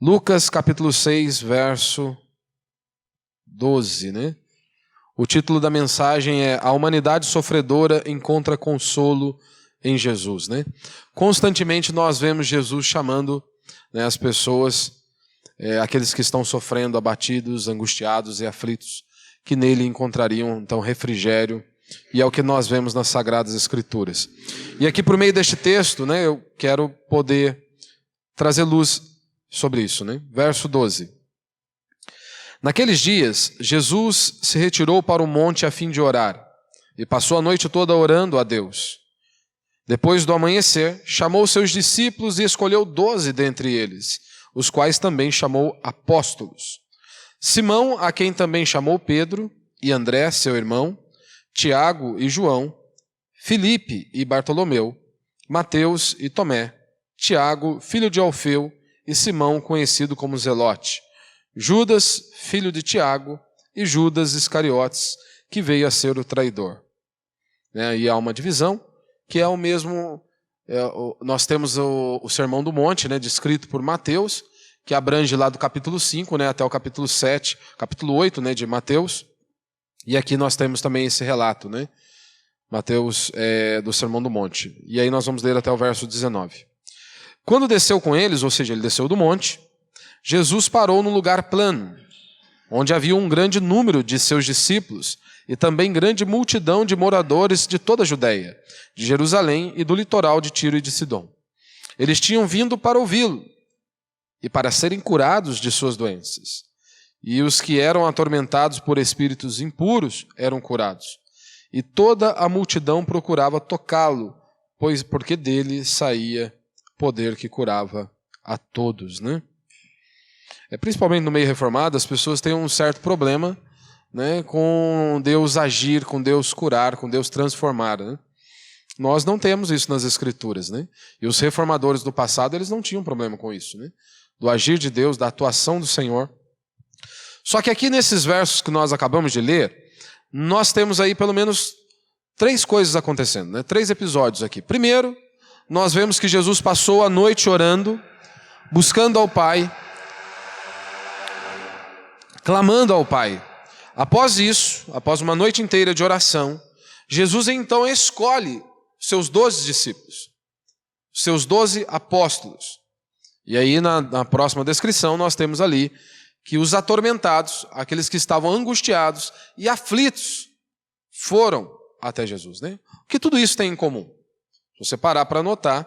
Lucas capítulo 6, verso 12, né? O título da mensagem é A Humanidade Sofredora Encontra Consolo em Jesus, né? Constantemente nós vemos Jesus chamando, né, as pessoas, aqueles que estão sofrendo, abatidos, angustiados e aflitos, que nele encontrariam então refrigério, e é o que nós vemos nas Sagradas Escrituras. E aqui por meio deste texto, né, eu quero poder trazer luz sobre isso, né? Verso 12. Naqueles dias, Jesus se retirou para o monte a fim de orar, e passou a noite toda orando a Deus. Depois do amanhecer, chamou seus discípulos e escolheu 12 dentre eles, os quais também chamou apóstolos. Simão, a quem também chamou Pedro, e André, seu irmão, Tiago e João, Filipe e Bartolomeu, Mateus e Tomé, Tiago, filho de Alfeu, e Simão, conhecido como Zelote, Judas, filho de Tiago, e Judas Iscariotes, que veio a ser o traidor. E há uma divisão, que é o mesmo, nós temos o Sermão do Monte, né, descrito por Mateus, que abrange lá do capítulo 5, né, até o capítulo 7, capítulo 8, né, de Mateus, e aqui nós temos também esse relato, né, Mateus do Sermão do Monte, e aí nós vamos ler até o verso 19. Quando desceu com eles, ou seja, ele desceu do monte, Jesus parou num lugar plano, onde havia um grande número de seus discípulos e também grande multidão de moradores de toda a Judéia, de Jerusalém e do litoral de Tiro e de Sidom. Eles tinham vindo para ouvi-lo e para serem curados de suas doenças. E os que eram atormentados por espíritos impuros eram curados. E toda a multidão procurava tocá-lo, porque dele saía poder que curava a todos, né? Principalmente no meio reformado, as pessoas têm um certo problema, né, com Deus agir, com Deus curar, com Deus transformar, né? Nós não temos isso nas Escrituras, né? E os reformadores do passado, eles não tinham problema com isso, né? Do agir de Deus, da atuação do Senhor. Só que aqui nesses versos que nós acabamos de ler, nós temos aí pelo menos 3 coisas acontecendo, né? 3 episódios aqui. Primeiro, nós vemos que Jesus passou a noite orando, buscando ao Pai, clamando ao Pai. Após isso, após uma noite inteira de oração, Jesus então escolhe seus 12 discípulos, seus 12 apóstolos. E aí na próxima descrição nós temos ali que os atormentados, aqueles que estavam angustiados e aflitos, foram até Jesus, né? O que tudo isso tem em comum? Se você parar para notar,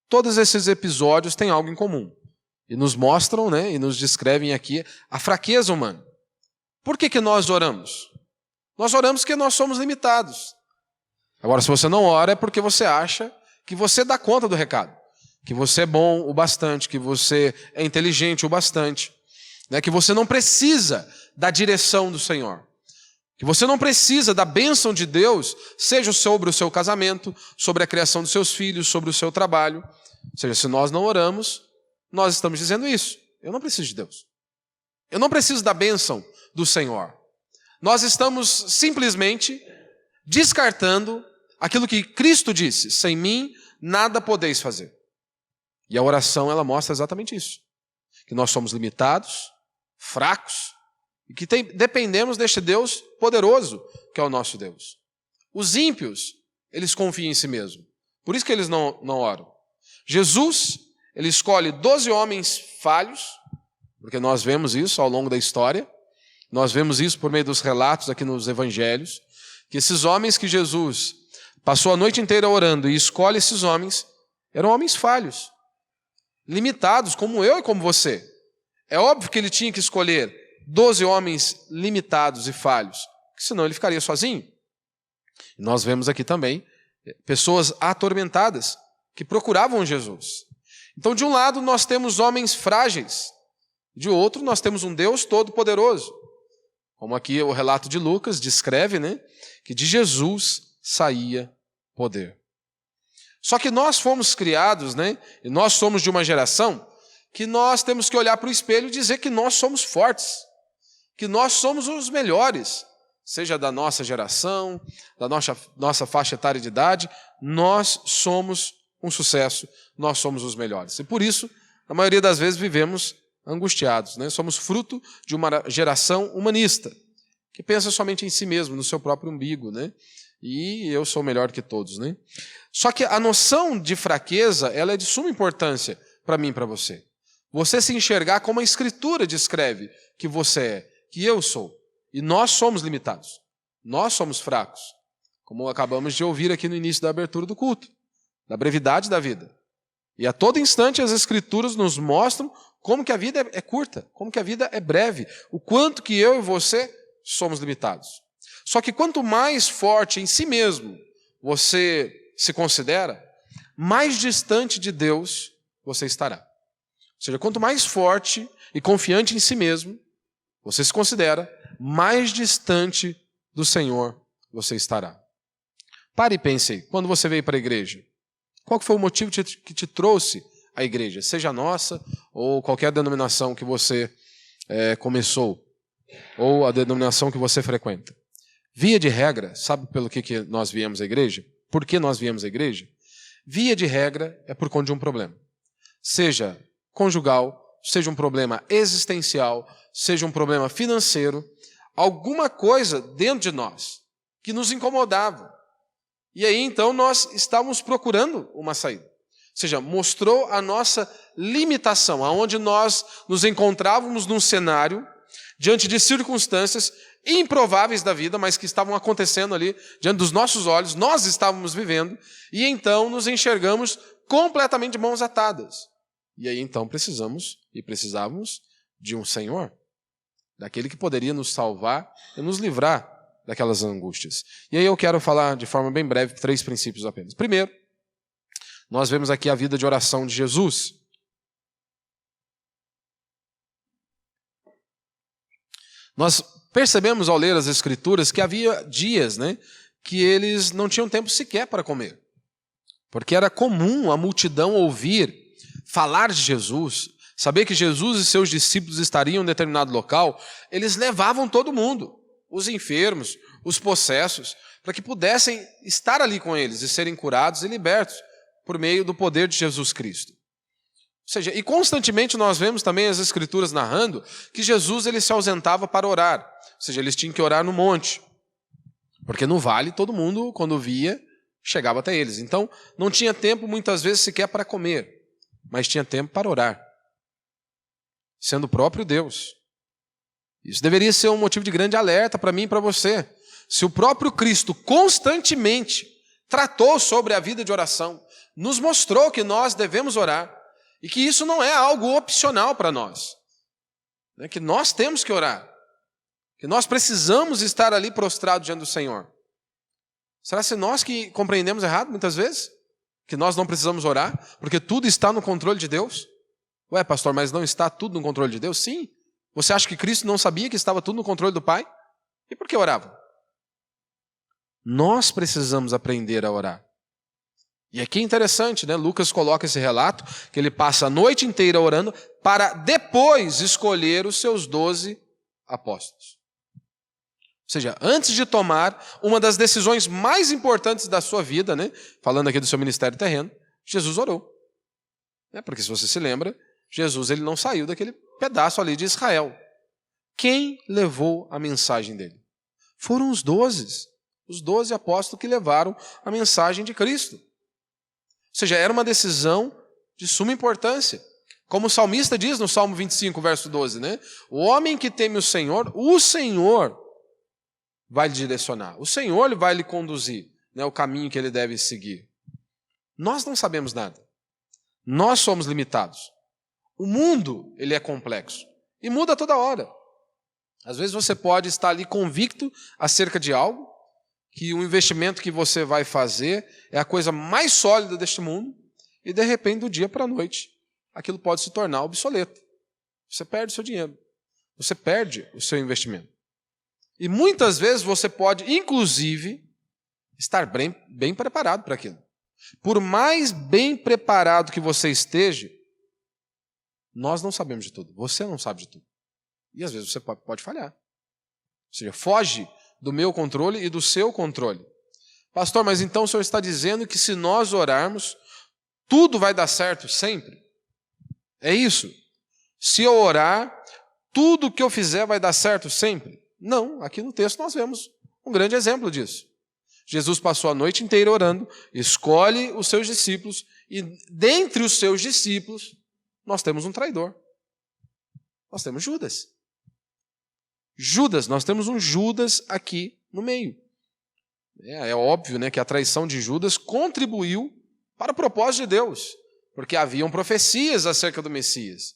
todos esses episódios têm algo em comum. E nos mostram, né, e nos descrevem aqui a fraqueza humana. Por que nós oramos? Nós oramos porque nós somos limitados. Agora, se você não ora, é porque você acha que você dá conta do recado. Que você é bom o bastante, que você é inteligente o bastante. Né, que você não precisa da direção do Senhor. Que você não precisa da bênção de Deus, seja sobre o seu casamento, sobre a criação dos seus filhos, sobre o seu trabalho. Ou seja, se nós não oramos, nós estamos dizendo isso. Eu não preciso de Deus. Eu não preciso da bênção do Senhor. Nós estamos simplesmente descartando aquilo que Cristo disse: sem mim nada podeis fazer. E a oração, ela mostra exatamente isso. Que nós somos limitados, fracos, e que dependemos deste Deus poderoso, que é o nosso Deus. Os ímpios, eles confiam em si mesmos. Por isso que eles não oram. Jesus, ele escolhe 12 homens falhos, porque nós vemos isso ao longo da história. Nós vemos isso por meio dos relatos aqui nos evangelhos, que esses homens que Jesus passou a noite inteira orando e escolhe esses homens, eram homens falhos, limitados, como eu e como você. É óbvio que ele tinha que escolher 12 homens limitados e falhos, senão ele ficaria sozinho. E nós vemos aqui também pessoas atormentadas que procuravam Jesus. Então, de um lado, nós temos homens frágeis, de outro, nós temos um Deus todo-poderoso. Como aqui o relato de Lucas descreve, né, que de Jesus saía poder. Só que nós fomos criados, né, e nós somos de uma geração que nós temos que olhar para o espelho e dizer que nós somos fortes, que nós somos os melhores, seja da nossa geração, da nossa faixa etária de idade, nós somos um sucesso, nós somos os melhores. E por isso, na maioria das vezes vivemos angustiados, né? Somos fruto de uma geração humanista, que pensa somente em si mesmo, no seu próprio umbigo, né? E eu sou melhor que todos, né? Só que a noção de fraqueza, ela é de suma importância para mim e para você. Você se enxergar como a Escritura descreve que você é, que eu sou. E nós somos limitados. Nós somos fracos. Como acabamos de ouvir aqui no início da abertura do culto. Da brevidade da vida. E a todo instante as Escrituras nos mostram como que a vida é curta, como que a vida é breve. O quanto que eu e você somos limitados. Só que quanto mais forte em si mesmo você se considera, mais distante de Deus você estará. Ou seja, quanto mais forte e confiante em si mesmo você se considera, mais distante do Senhor você estará. Pare e pense aí, quando você veio para a igreja, qual foi o motivo que te trouxe à igreja? Seja a nossa ou qualquer denominação que você começou, ou a denominação que você frequenta. Via de regra, sabe pelo que nós viemos à igreja? Por que nós viemos à igreja? Via de regra é por conta de um problema. Seja conjugal, seja um problema existencial, seja um problema financeiro, alguma coisa dentro de nós que nos incomodava. E aí então nós estávamos procurando uma saída. Ou seja, mostrou a nossa limitação, aonde nós nos encontrávamos num cenário diante de circunstâncias improváveis da vida, mas que estavam acontecendo ali diante dos nossos olhos, nós estávamos vivendo, e então nos enxergamos completamente de mãos atadas. E aí então precisávamos de um Senhor, daquele que poderia nos salvar e nos livrar daquelas angústias. E aí eu quero falar de forma bem breve 3 princípios apenas. Primeiro, nós vemos aqui a vida de oração de Jesus. Nós percebemos ao ler as Escrituras que havia dias, né, que eles não tinham tempo sequer para comer. Porque era comum a multidão ouvir falar de Jesus, saber que Jesus e seus discípulos estariam em um determinado local, eles levavam todo mundo, os enfermos, os possessos, para que pudessem estar ali com eles e serem curados e libertos por meio do poder de Jesus Cristo. Ou seja, e constantemente nós vemos também as Escrituras narrando que Jesus ele se ausentava para orar. Ou seja, eles tinham que orar no monte. Porque no vale todo mundo, quando via, chegava até eles. Então, não tinha tempo muitas vezes sequer para comer, mas tinha tempo para orar. Sendo o próprio Deus. Isso deveria ser um motivo de grande alerta para mim e para você. Se o próprio Cristo constantemente tratou sobre a vida de oração, nos mostrou que nós devemos orar, e que isso não é algo opcional para nós. Que nós temos que orar. Que nós precisamos estar ali prostrados diante do Senhor. Será que nós que compreendemos errado muitas vezes? Que nós não precisamos orar, porque tudo está no controle de Deus? Ué, pastor, mas não está tudo no controle de Deus? Sim. Você acha que Cristo não sabia que estava tudo no controle do Pai? E por que orava? Nós precisamos aprender a orar. E aqui é interessante, né? Lucas coloca esse relato, que ele passa a noite inteira orando para depois escolher os seus 12 apóstolos. Ou seja, antes de tomar uma das decisões mais importantes da sua vida, né? Falando aqui do seu ministério terreno, Jesus orou. Porque se você se lembra, Jesus ele não saiu daquele pedaço ali de Israel. Quem levou a mensagem dele? Foram os 12 apóstolos que levaram a mensagem de Cristo. Ou seja, era uma decisão de suma importância. Como o salmista diz no Salmo 25, verso 12, né? O homem que teme o Senhor vai lhe direcionar. O Senhor vai lhe conduzir, né, o caminho que ele deve seguir. Nós não sabemos nada. Nós somos limitados. O mundo, ele é complexo. E muda toda hora. Às vezes você pode estar ali convicto acerca de algo, que o investimento que você vai fazer é a coisa mais sólida deste mundo, e de repente, do dia para a noite, aquilo pode se tornar obsoleto. Você perde o seu dinheiro. Você perde o seu investimento. E muitas vezes você pode, inclusive, estar bem preparado para aquilo. Por mais bem preparado que você esteja, nós não sabemos de tudo. Você não sabe de tudo. E às vezes você pode falhar. Ou seja, foge do meu controle e do seu controle. Pastor, mas então o senhor está dizendo que se nós orarmos, tudo vai dar certo sempre? É isso. Se eu orar, tudo que eu fizer vai dar certo sempre? Não, aqui no texto nós vemos um grande exemplo disso. Jesus passou a noite inteira orando, escolhe os seus discípulos, e dentre os seus discípulos, nós temos um traidor. Nós temos Judas. Nós temos um Judas aqui no meio. É óbvio, né, que a traição de Judas contribuiu para o propósito de Deus, porque haviam profecias acerca do Messias.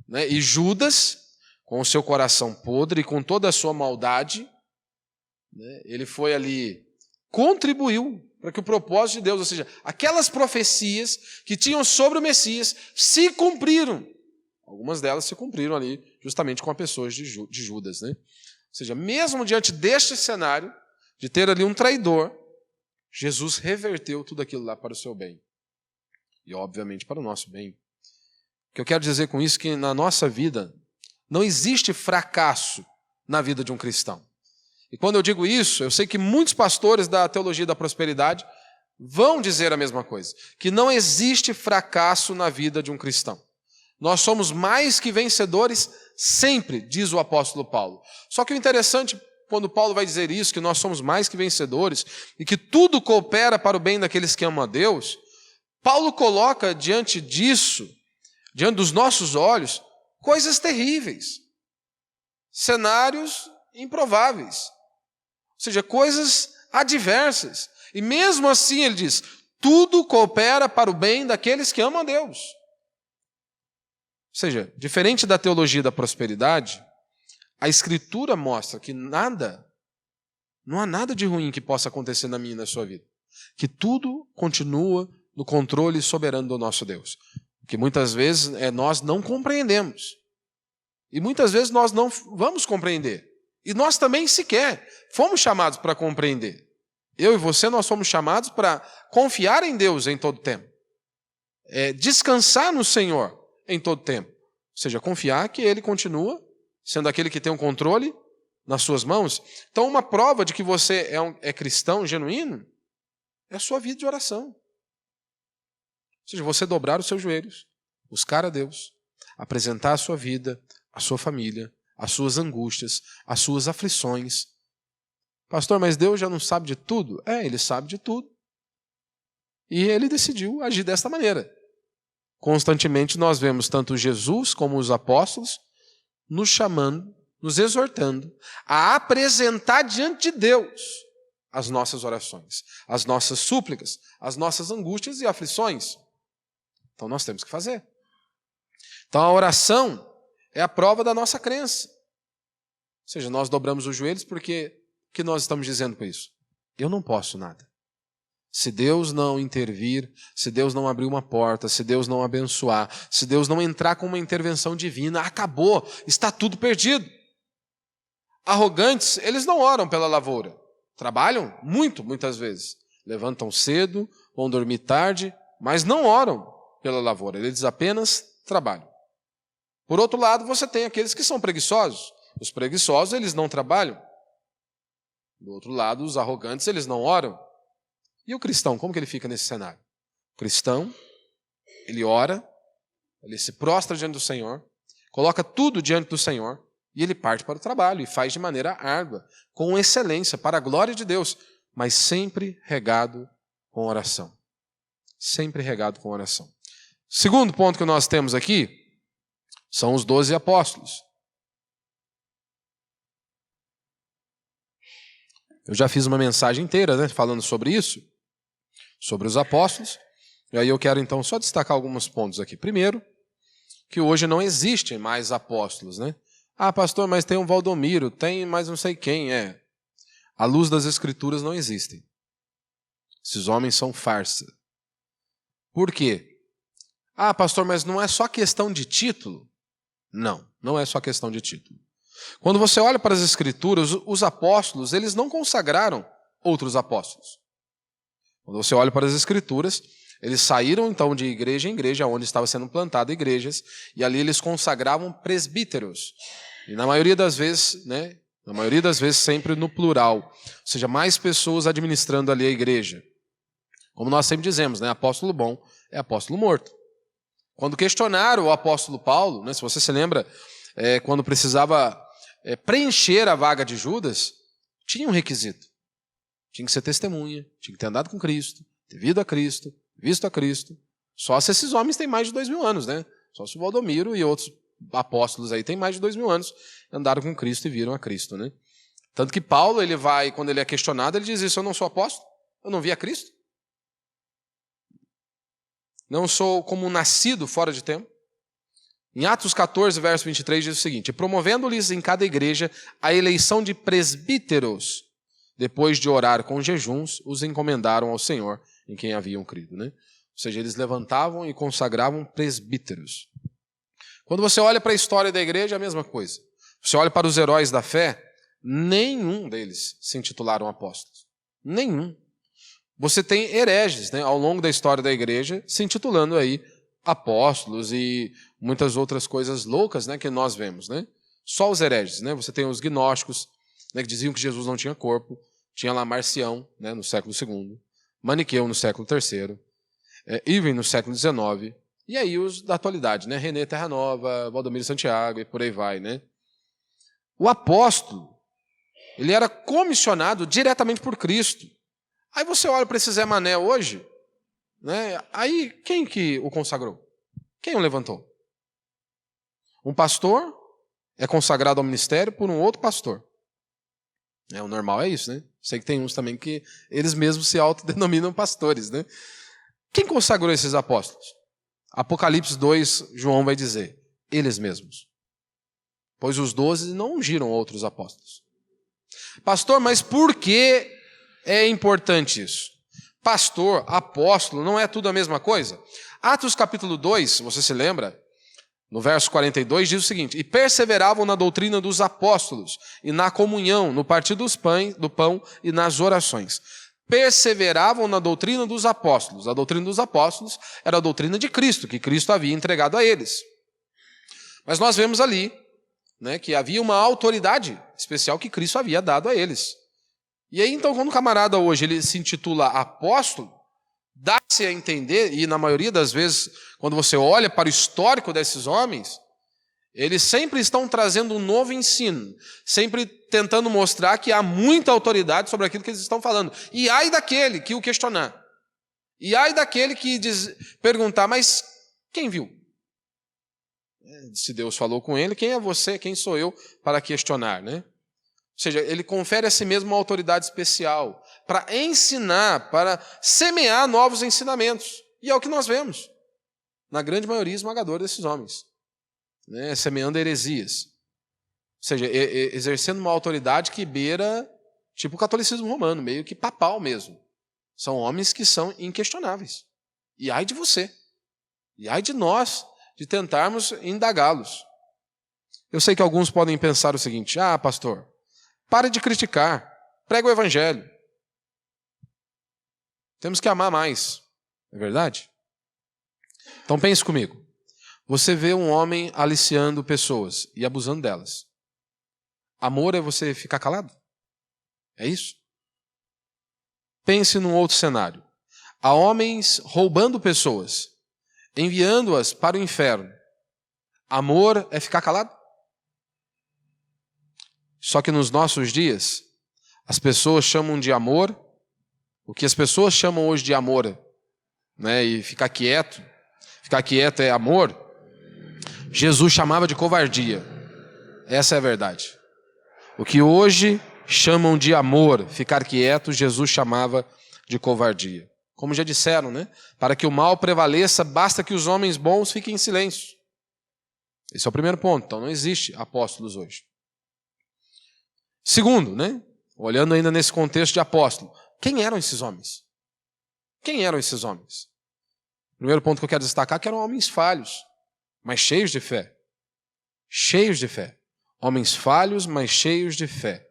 Né? E Judas, com o seu coração podre e com toda a sua maldade, né, ele foi ali, contribuiu para que o propósito de Deus, ou seja, aquelas profecias que tinham sobre o Messias, se cumpriram. Algumas delas se cumpriram ali justamente com a pessoa de Judas. Né? Ou seja, mesmo diante deste cenário, de ter ali um traidor, Jesus reverteu tudo aquilo lá para o seu bem. E obviamente para o nosso bem. O que eu quero dizer com isso é que na nossa vida não existe fracasso na vida de um cristão. E quando eu digo isso, eu sei que muitos pastores da teologia da prosperidade vão dizer a mesma coisa, que não existe fracasso na vida de um cristão. Nós somos mais que vencedores sempre, diz o apóstolo Paulo. Só que o interessante, quando Paulo vai dizer isso, que nós somos mais que vencedores e que tudo coopera para o bem daqueles que amam a Deus, Paulo coloca diante disso, diante dos nossos olhos, coisas terríveis, cenários improváveis, ou seja, coisas adversas. E mesmo assim ele diz, tudo coopera para o bem daqueles que amam a Deus. Ou seja, diferente da teologia da prosperidade, a Escritura mostra que não há nada de ruim que possa acontecer na minha e na sua vida. Que tudo continua no controle soberano do nosso Deus. Que muitas vezes nós não compreendemos. E muitas vezes nós não vamos compreender. E nós também sequer fomos chamados para compreender. Eu e você, nós fomos chamados para confiar em Deus em todo tempo. Descansar no Senhor em todo tempo. Ou seja, confiar que Ele continua sendo aquele que tem um controle nas suas mãos. Então, uma prova de que você é cristão genuíno é a sua vida de oração. Ou seja, você dobrar os seus joelhos, buscar a Deus, apresentar a sua vida, a sua família, as suas angústias, as suas aflições. Pastor, mas Deus já não sabe de tudo? Ele sabe de tudo. E Ele decidiu agir desta maneira. Constantemente nós vemos tanto Jesus como os apóstolos nos chamando, nos exortando a apresentar diante de Deus as nossas orações, as nossas súplicas, as nossas angústias e aflições. Então nós temos que fazer. Então a oração é a prova da nossa crença. Ou seja, nós dobramos os joelhos porque o que nós estamos dizendo com isso? Eu não posso nada. Se Deus não intervir, se Deus não abrir uma porta, se Deus não abençoar, se Deus não entrar com uma intervenção divina, acabou, está tudo perdido. Arrogantes, eles não oram pela lavoura. Trabalham muito, muitas vezes. Levantam cedo, vão dormir tarde, mas não oram pela lavoura. Eles apenas trabalham. Por outro lado, você tem aqueles que são preguiçosos. Os preguiçosos, eles não trabalham. Do outro lado, os arrogantes, eles não oram. E o cristão, como que ele fica nesse cenário? O cristão, ele ora, ele se prostra diante do Senhor, coloca tudo diante do Senhor e ele parte para o trabalho e faz de maneira árdua, com excelência, para a glória de Deus, mas sempre regado com oração. Sempre regado com oração. Segundo ponto que nós temos aqui são os 12 apóstolos. Eu já fiz uma mensagem inteira, né, falando sobre isso, sobre os apóstolos, e aí eu quero então só destacar alguns pontos aqui. Primeiro, que hoje não existem mais apóstolos, né? Ah, pastor, mas tem um Valdomiro, tem mais não sei quem, À luz das Escrituras não existem. Esses homens são farsa. Por quê? Ah, pastor, mas não é só questão de título? Não, não é só questão de título. Quando você olha para as Escrituras, os apóstolos, eles não consagraram outros apóstolos. Quando você olha para as Escrituras, eles saíram então de igreja em igreja, onde estava sendo plantadas igrejas, e ali eles consagravam presbíteros. E na maioria das vezes, sempre no plural. Ou seja, mais pessoas administrando ali a igreja. Como nós sempre dizemos, né? Apóstolo bom é apóstolo morto. Quando questionaram o apóstolo Paulo, né, se você se lembra, quando precisava preencher a vaga de Judas, tinha um requisito. Tinha que ser testemunha, tinha que ter andado com Cristo, ter visto a Cristo. Só se esses homens têm mais de 2000 anos, né? Só se o Valdomiro e outros apóstolos aí têm mais de 2000 anos, andaram com Cristo e viram a Cristo, né? Tanto que Paulo, quando ele é questionado, ele diz isso: eu não sou apóstolo, eu não vi a Cristo. Não sou como um nascido fora de tempo. Em Atos 14, verso 23, diz o seguinte: promovendo-lhes em cada igreja a eleição de presbíteros, depois de orar com jejuns, os encomendaram ao Senhor, em quem haviam crido, né? Ou seja, eles levantavam e consagravam presbíteros. Quando você olha para a história da igreja, é a mesma coisa. Você olha para os heróis da fé, nenhum deles se intitularam apóstolos. Nenhum. Você tem hereges, né, ao longo da história da igreja, se intitulando aí apóstolos e muitas outras coisas loucas, né, que nós vemos, né? Só os hereges, né? Você tem os gnósticos, né, que diziam que Jesus não tinha corpo. Tinha lá Marcião, né, no século II, Maniqueu no século III, Irving no século XIX, e aí os da atualidade, né? René Terranova, Valdomiro Santiago e por aí vai, né? O apóstolo, ele era comissionado diretamente por Cristo. Aí você olha para esse Zé Mané hoje, né? Aí quem que o consagrou? Quem o levantou? Um pastor é consagrado ao ministério por um outro pastor. O normal é isso, né? Sei que tem uns também que eles mesmos se autodenominam pastores, né? Quem consagrou esses apóstolos? Apocalipse 2, João vai dizer: eles mesmos. Pois os 12 não ungiram outros apóstolos. Pastor, mas por que é importante isso? Pastor, apóstolo, não é tudo a mesma coisa? Atos capítulo 2, você se lembra? No verso 42 diz o seguinte: e perseveravam na doutrina dos apóstolos, e na comunhão, no partir do pão e nas orações. Perseveravam na doutrina dos apóstolos. A doutrina dos apóstolos era a doutrina de Cristo, que Cristo havia entregado a eles. Mas nós vemos ali, né, que havia uma autoridade especial que Cristo havia dado a eles. E aí então, quando o camarada hoje ele se intitula apóstolo, dá-se a entender, e na maioria das vezes, quando você olha para o histórico desses homens, eles sempre estão trazendo um novo ensino, sempre tentando mostrar que há muita autoridade sobre aquilo que eles estão falando. E ai daquele que o questionar. E ai daquele que perguntar: mas quem viu? Se Deus falou com ele, quem é você, quem sou eu para questionar, né? Ou seja, ele confere a si mesmo uma autoridade especial para ensinar, para semear novos ensinamentos. E é o que nós vemos, na grande maioria esmagadora desses homens, né? Semeando heresias. Ou seja, exercendo uma autoridade que beira, tipo o catolicismo romano, meio que papal mesmo. São homens que são inquestionáveis. E ai de você, e ai de nós, de tentarmos indagá-los. Eu sei que alguns podem pensar o seguinte: ah, pastor, pare de criticar, prega o evangelho. Temos que amar mais, não é verdade? Então pense comigo. Você vê um homem aliciando pessoas e abusando delas. Amor é você ficar calado? É isso? Pense num outro cenário. Há homens roubando pessoas, enviando-as para o inferno. Amor é ficar calado? Só que nos nossos dias, as pessoas chamam de amor o que as pessoas chamam hoje de amor, né? E ficar quieto é amor. Jesus chamava de covardia. Essa é a verdade. O que hoje chamam de amor, ficar quieto, Jesus chamava de covardia. Como já disseram, né? Para que o mal prevaleça, basta que os homens bons fiquem em silêncio. Esse é o primeiro ponto. Então não existe apóstolos hoje. Segundo, né? Olhando ainda nesse contexto de apóstolo, quem eram esses homens? Quem eram esses homens? O primeiro ponto que eu quero destacar é que eram homens falhos, mas cheios de fé. Cheios de fé. Homens falhos, mas cheios de fé.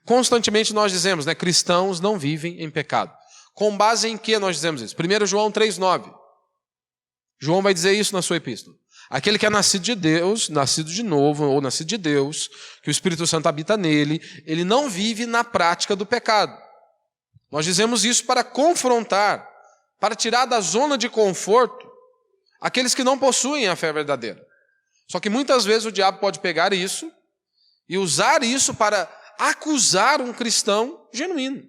Constantemente nós dizemos, né? Cristãos não vivem em pecado. Com base em que nós dizemos isso? 1 João 3,9. João vai dizer isso na sua epístola. Aquele que é nascido de Deus, nascido de novo, ou nascido de Deus, que o Espírito Santo habita nele, ele não vive na prática do pecado. Nós dizemos isso para confrontar, para tirar da zona de conforto aqueles que não possuem a fé verdadeira. Só que muitas vezes o diabo pode pegar isso e usar isso para acusar um cristão genuíno,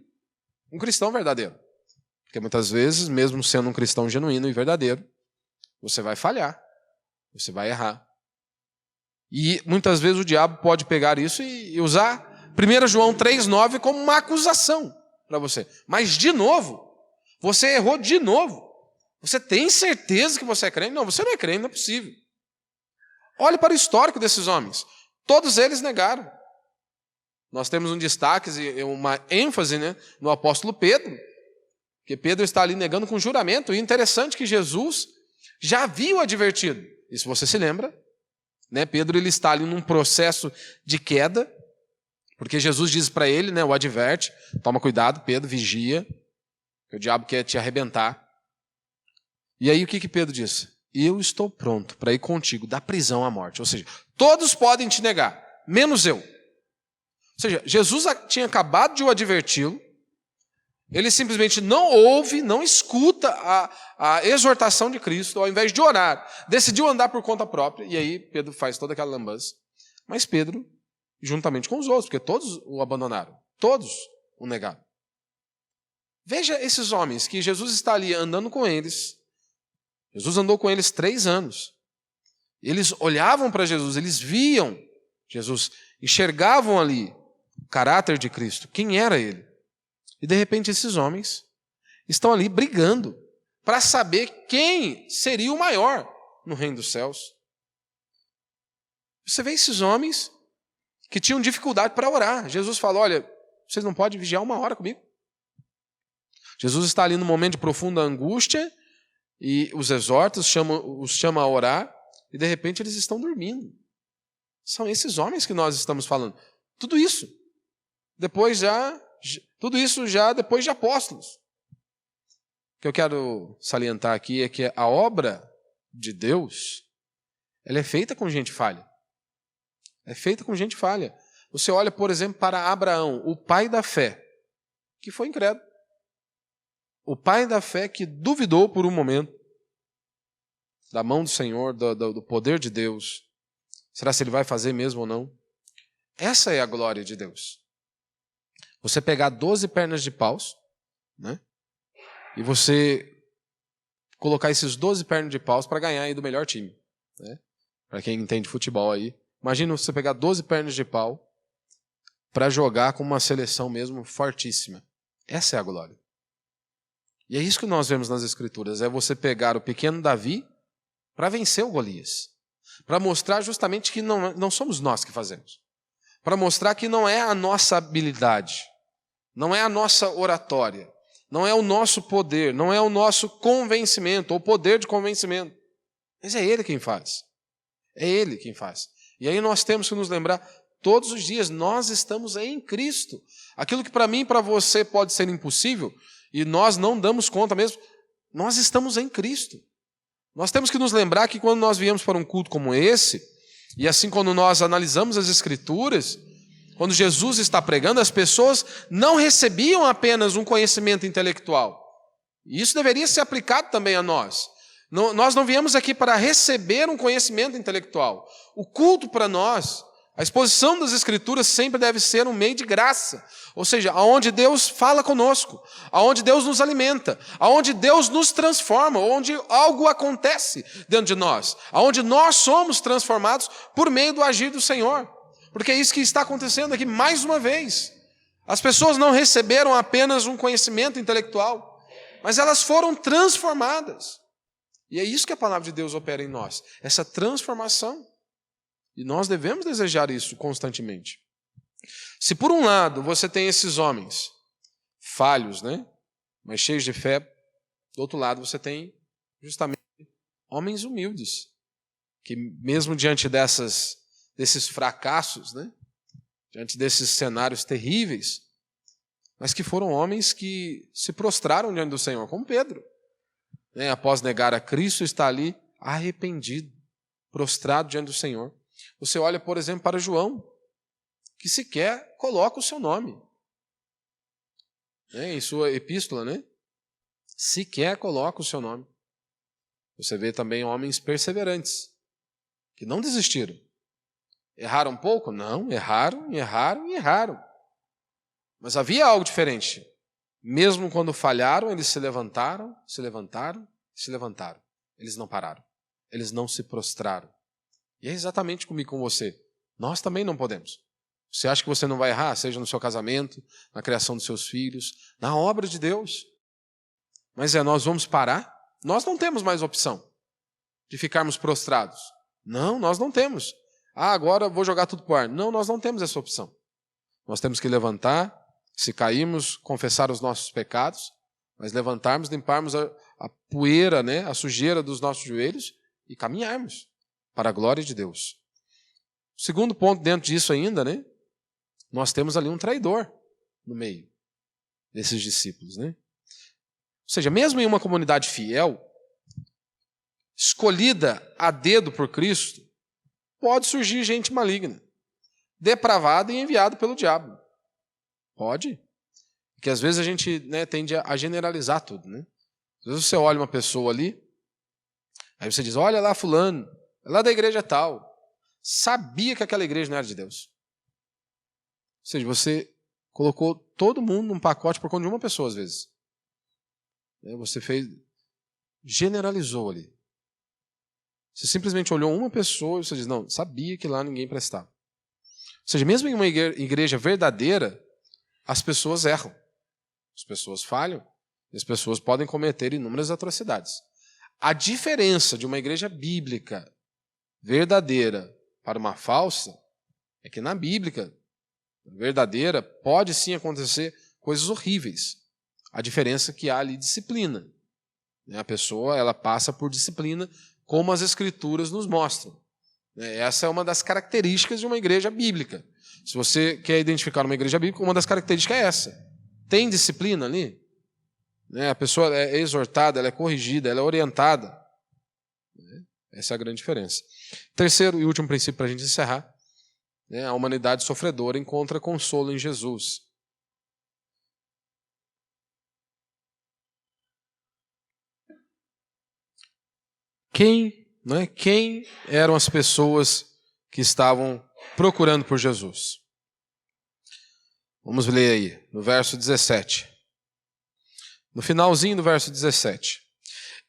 um cristão verdadeiro. Porque muitas vezes, mesmo sendo um cristão genuíno e verdadeiro, você vai falhar, você vai errar. E muitas vezes o diabo pode pegar isso e usar 1 João 3,9 como uma acusação para você. Mas de novo, você errou de novo. Você tem certeza que você é crente? Não, você não é crente, não é possível. Olhe para o histórico desses homens. Todos eles negaram. Nós temos um destaque e uma ênfase, né, no apóstolo Pedro, que Pedro está ali negando com juramento. E interessante que Jesus já havia o advertido. E se você se lembra, né, Pedro ele está ali num processo de queda, porque Jesus diz para ele, né, o adverte, toma cuidado, Pedro, vigia, que o diabo quer te arrebentar. E aí o que Pedro disse? Eu estou pronto para ir contigo da prisão à morte. Ou seja, todos podem te negar, menos eu. Ou seja, Jesus tinha acabado de o adverti-lo, ele simplesmente não ouve, não escuta a exortação de Cristo, ao invés de orar, decidiu andar por conta própria, e aí Pedro faz toda aquela lambança. Mas Pedro, juntamente com os outros, porque todos o abandonaram, todos o negaram. Veja esses homens que Jesus está ali andando com eles. Jesus andou com eles 3 anos. Eles olhavam para Jesus, eles viam Jesus, enxergavam ali o caráter de Cristo, quem era ele. E de repente esses homens estão ali brigando para saber quem seria o maior no reino dos céus. Você vê esses homens que tinham dificuldade para orar. Jesus falou, olha, vocês não podem vigiar 1 hora comigo. Jesus está ali no momento de profunda angústia e os exorta, os chama a orar e de repente eles estão dormindo. São esses homens que nós estamos falando. Tudo isso depois já depois de apóstolos. O que eu quero salientar aqui é que a obra de Deus, ela é feita com gente falha. É feita com gente falha. Você olha, por exemplo, para Abraão, o pai da fé, que foi incrédulo. O pai da fé que duvidou por um momento da mão do Senhor, do poder de Deus. Será se ele vai fazer mesmo ou não? Essa é a glória de Deus. Você pegar 12 pernas de paus, né? E você colocar esses 12 pernas de paus para ganhar aí do melhor time, né? Para quem entende futebol aí. Imagina você pegar 12 pernas de pau para jogar com uma seleção mesmo fortíssima. Essa é a glória. E é isso que nós vemos nas Escrituras. É você pegar o pequeno Davi para vencer o Golias. Para mostrar justamente que não somos nós que fazemos. Para mostrar que não é a nossa habilidade, não é a nossa oratória, não é o nosso poder, não é o nosso convencimento, ou poder de convencimento. Mas é Ele quem faz. É Ele quem faz. E aí nós temos que nos lembrar, todos os dias, nós estamos em Cristo. Aquilo que para mim e para você pode ser impossível, e nós não damos conta mesmo, nós estamos em Cristo. Nós temos que nos lembrar que quando nós viemos para um culto como esse, e assim quando nós analisamos as Escrituras, quando Jesus está pregando, as pessoas não recebiam apenas um conhecimento intelectual. E isso deveria ser aplicado também a nós. Nós não viemos aqui para receber um conhecimento intelectual. O culto para nós, a exposição das Escrituras sempre deve ser um meio de graça. Ou seja, aonde Deus fala conosco, aonde Deus nos alimenta, aonde Deus nos transforma, onde algo acontece dentro de nós, aonde nós somos transformados por meio do agir do Senhor. Porque é isso que está acontecendo aqui mais uma vez. As pessoas não receberam apenas um conhecimento intelectual, mas elas foram transformadas. E é isso que a palavra de Deus opera em nós, essa transformação. E nós devemos desejar isso constantemente. Se por um lado você tem esses homens falhos, né, mas cheios de fé, do outro lado você tem justamente homens humildes, que mesmo diante desses fracassos, né, diante desses cenários terríveis, mas que foram homens que se prostraram diante do Senhor, como Pedro. Né, após negar a Cristo, está ali arrependido, prostrado diante do Senhor. Você olha, por exemplo, para João, que sequer coloca o seu nome. Em sua epístola, né? Sequer coloca o seu nome. Você vê também homens perseverantes, que não desistiram. Erraram um pouco? Não, erraram, erraram e erraram. Mas havia algo diferente. Mesmo quando falharam, eles se levantaram, se levantaram, se levantaram. Eles não pararam. Eles não se prostraram. E é exatamente comigo e com você. Nós também não podemos. Você acha que você não vai errar, seja no seu casamento, na criação dos seus filhos, na obra de Deus. Mas nós vamos parar? Nós não temos mais opção de ficarmos prostrados. Não, nós não temos. Agora vou jogar tudo pro ar. Não, nós não temos essa opção. Nós temos que levantar, se cairmos, confessar os nossos pecados, mas levantarmos, limparmos a poeira, né, a sujeira dos nossos joelhos e caminharmos para a glória de Deus. Segundo ponto dentro disso ainda, né, nós temos ali um traidor no meio desses discípulos, né? Ou seja, mesmo em uma comunidade fiel, escolhida a dedo por Cristo, pode surgir gente maligna, depravada e enviada pelo diabo. Pode. Porque às vezes a gente, né, tende a generalizar tudo, né? Às vezes você olha uma pessoa ali, aí você diz, olha lá fulano, é lá da igreja tal. Sabia que aquela igreja não era de Deus. Ou seja, você colocou todo mundo num pacote por conta de uma pessoa, às vezes. Você generalizou ali. Você simplesmente olhou uma pessoa e você diz, não, sabia que lá ninguém prestava. Ou seja, mesmo em uma igreja verdadeira, as pessoas erram. As pessoas falham e as pessoas podem cometer inúmeras atrocidades. A diferença de uma igreja bíblica verdadeira para uma falsa é que na bíblica verdadeira pode sim acontecer coisas horríveis. A diferença é que há ali disciplina. A pessoa ela passa por disciplina, como as Escrituras nos mostram. Essa é uma das características de uma igreja bíblica. Se você quer identificar uma igreja bíblica, uma das características é essa. Tem disciplina ali? A pessoa é exortada, ela é corrigida, ela é orientada. Essa é a grande diferença. Terceiro e último princípio para a gente encerrar. A humanidade sofredora encontra consolo em Jesus. Quem eram as pessoas que estavam procurando por Jesus? Vamos ler aí, no verso 17. No finalzinho do verso 17.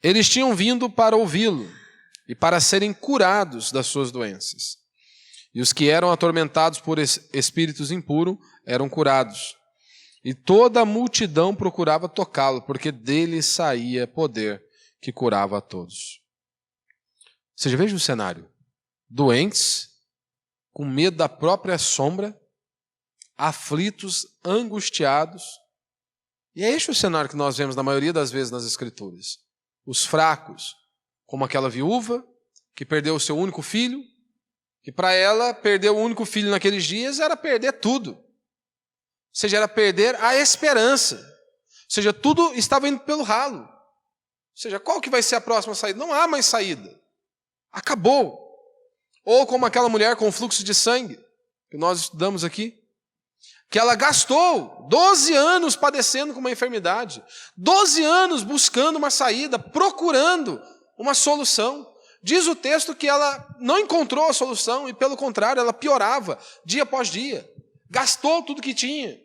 Eles tinham vindo para ouvi-lo e para serem curados das suas doenças. E os que eram atormentados por espíritos impuros eram curados. E toda a multidão procurava tocá-lo, porque dele saía poder que curava a todos. Ou seja, veja o cenário. Doentes, com medo da própria sombra, aflitos, angustiados. E é este o cenário que nós vemos na maioria das vezes nas Escrituras. Os fracos, como aquela viúva que perdeu o seu único filho, que para ela perder o único filho naqueles dias era perder tudo. Ou seja, era perder a esperança. Ou seja, tudo estava indo pelo ralo. Ou seja, qual que vai ser a próxima saída? Não há mais saída. Acabou. Ou como aquela mulher com fluxo de sangue, que nós estudamos aqui, que ela gastou 12 anos padecendo com uma enfermidade, 12 anos buscando uma saída, procurando uma solução. Diz o texto que ela não encontrou a solução e, pelo contrário, ela piorava dia após dia. Gastou tudo que tinha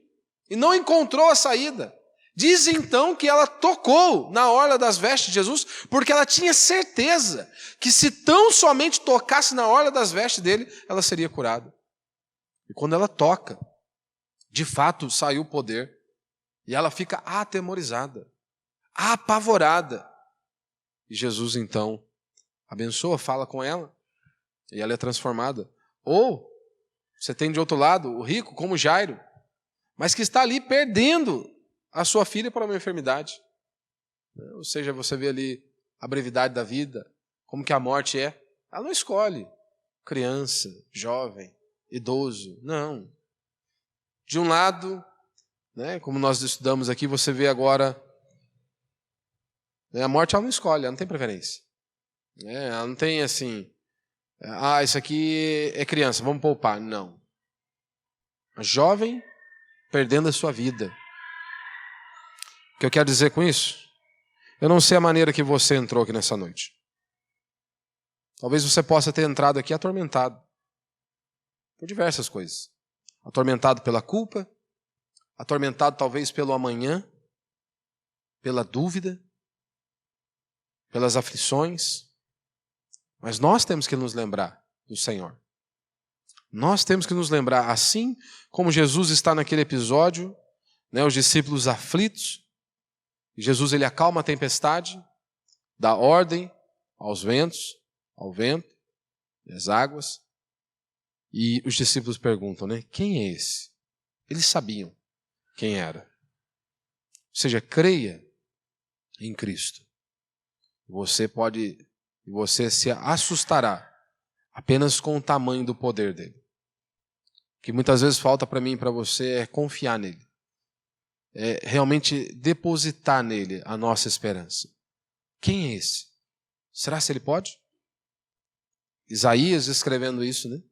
e não encontrou a saída. Diz então que ela tocou na orla das vestes de Jesus, porque ela tinha certeza que se tão somente tocasse na orla das vestes dele, ela seria curada. E quando ela toca, de fato saiu o poder, e ela fica atemorizada, apavorada. E Jesus então abençoa, fala com ela, e ela é transformada. Ou você tem de outro lado o rico, como Jairo, mas que está ali perdendo a sua filha para uma enfermidade. Ou seja, você vê ali a brevidade da vida, como que a morte é. Ela não escolhe criança, jovem, idoso, não. De um lado, como nós estudamos aqui, você vê agora, a morte ela não escolhe, ela não tem preferência. Ela não tem assim, isso aqui é criança, vamos poupar. Não. A jovem perdendo a sua vida. O que eu quero dizer com isso? Eu não sei a maneira que você entrou aqui nessa noite. Talvez você possa ter entrado aqui atormentado por diversas coisas. Atormentado pela culpa, atormentado talvez pelo amanhã, pela dúvida, pelas aflições. Mas nós temos que nos lembrar do Senhor. Nós temos que nos lembrar, assim como Jesus está naquele episódio, né, os discípulos aflitos, Jesus ele acalma a tempestade, dá ordem aos ventos, ao vento e às águas, e os discípulos perguntam, né, quem é esse? Eles sabiam quem era. Ou seja, creia em Cristo. Você se assustará apenas com o tamanho do poder dele. O que muitas vezes falta para mim e para você é confiar nele. É realmente depositar nele a nossa esperança. Quem é esse? Será se ele pode? Isaías escrevendo isso, né?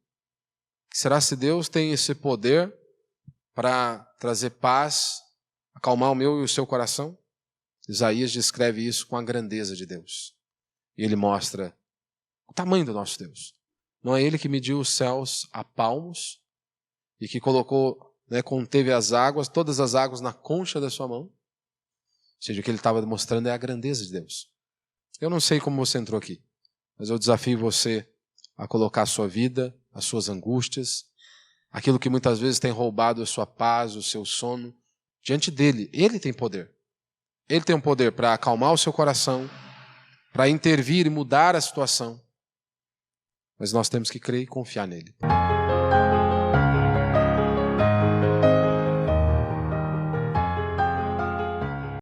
Será se Deus tem esse poder para trazer paz, acalmar o meu e o seu coração? Isaías descreve isso com a grandeza de Deus. E ele mostra o tamanho do nosso Deus. Não é ele que mediu os céus a palmos e que colocou, né, conteve as águas, todas as águas na concha da sua mão. Ou seja, o que ele estava demonstrando é a grandeza de Deus. Eu não sei como você entrou aqui, mas eu desafio você a colocar a sua vida, as suas angústias, aquilo que muitas vezes tem roubado a sua paz, o seu sono, diante dele. Ele tem poder. Ele tem um poder para acalmar o seu coração, para intervir e mudar a situação. Mas nós temos que crer e confiar nele.